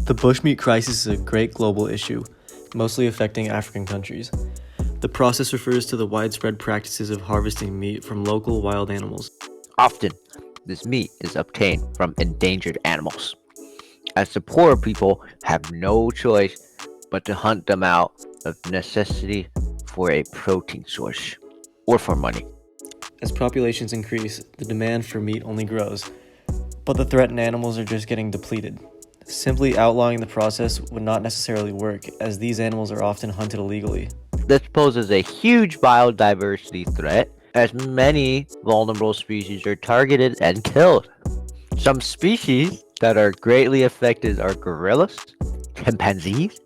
The bushmeat crisis is a great global issue, mostly affecting African countries. The process refers to the widespread practices of harvesting meat from local wild animals. Often, this meat is obtained from endangered animals, as the poor people have no choice but to hunt them out of necessity for a protein source or for money. As populations increase, the demand for meat only grows, but the threatened animals are just getting depleted. Simply outlawing the process would not necessarily work, as these animals are often hunted illegally. This poses a huge biodiversity threat, as many vulnerable species are targeted and killed. Some species that are greatly affected are gorillas, chimpanzees,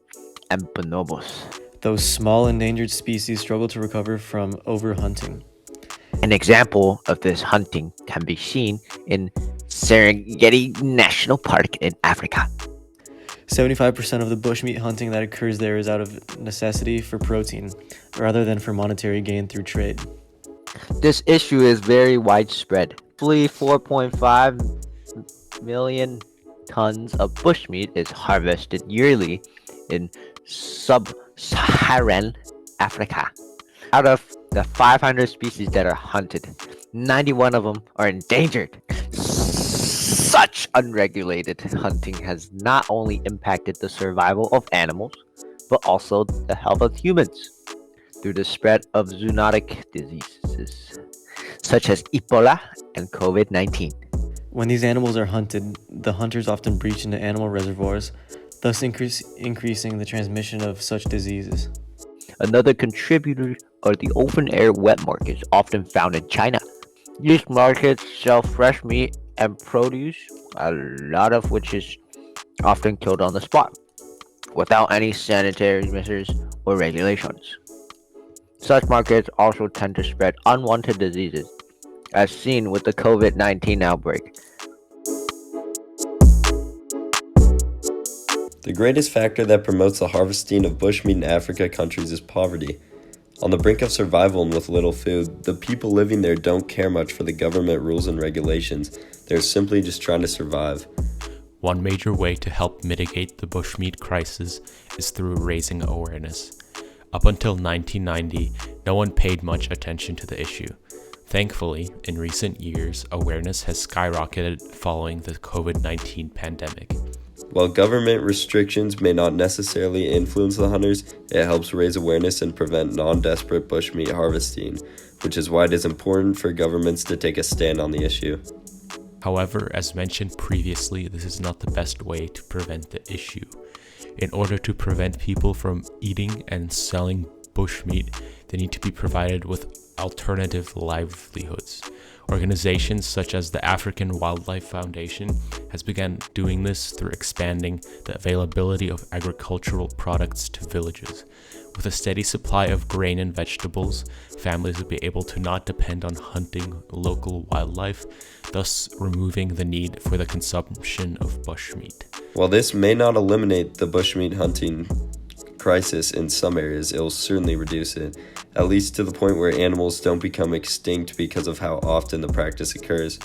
and bonobos. Those small endangered species struggle to recover from overhunting. An example of this hunting can be seen in Serengeti National Park in Africa. 75% of the bushmeat hunting that occurs there is out of necessity for protein, rather than for monetary gain through trade. This issue is very widespread. Roughly 4.5 million tons of bushmeat is harvested yearly in sub-Saharan Africa. Out of the 500 species that are hunted, 91 of them are endangered. Such unregulated hunting has not only impacted the survival of animals, but also the health of humans through the spread of zoonotic diseases, such as Ebola and COVID-19. When these animals are hunted, the hunters often breach into animal reservoirs, thus increasing the transmission of such diseases. Another contributor are the open-air wet markets often found in China. These markets sell fresh meat and produce, a lot of which is often killed on the spot, without any sanitary measures or regulations. Such markets also tend to spread unwanted diseases, as seen with the COVID-19 outbreak. The greatest factor that promotes the harvesting of bushmeat in Africa countries is poverty. On the brink of survival and with little food, the people living there don't care much for the government rules and regulations. They're simply just trying to survive. One major way to help mitigate the bushmeat crisis is through raising awareness. Up until 1990, no one paid much attention to the issue. Thankfully, in recent years, awareness has skyrocketed following the COVID-19 pandemic. While government restrictions may not necessarily influence the hunters, it helps raise awareness and prevent non-desperate bushmeat harvesting, which is why it is important for governments to take a stand on the issue. However, as mentioned previously, this is not the best way to prevent the issue. In order to prevent people from eating and selling bushmeat, they need to be provided with alternative livelihoods. Organizations such as the African Wildlife Foundation has begun doing this through expanding the availability of agricultural products to villages. With a steady supply of grain and vegetables, families will be able to not depend on hunting local wildlife, thus removing the need for the consumption of bushmeat. While this may not eliminate the bushmeat hunting crisis in some areas, it will certainly reduce it, at least to the point where animals don't become extinct because of how often the practice occurs.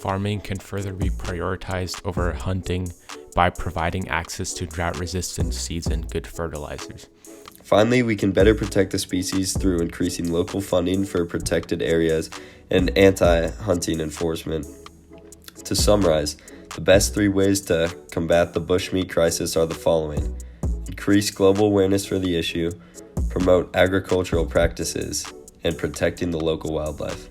Farming can further be prioritized over hunting by providing access to drought-resistant seeds and good fertilizers. Finally, we can better protect the species through increasing local funding for protected areas and anti-hunting enforcement. To summarize, the best 3 ways to combat the bushmeat crisis are the following: increase global awareness for the issue, promote agricultural practices, and protecting the local wildlife.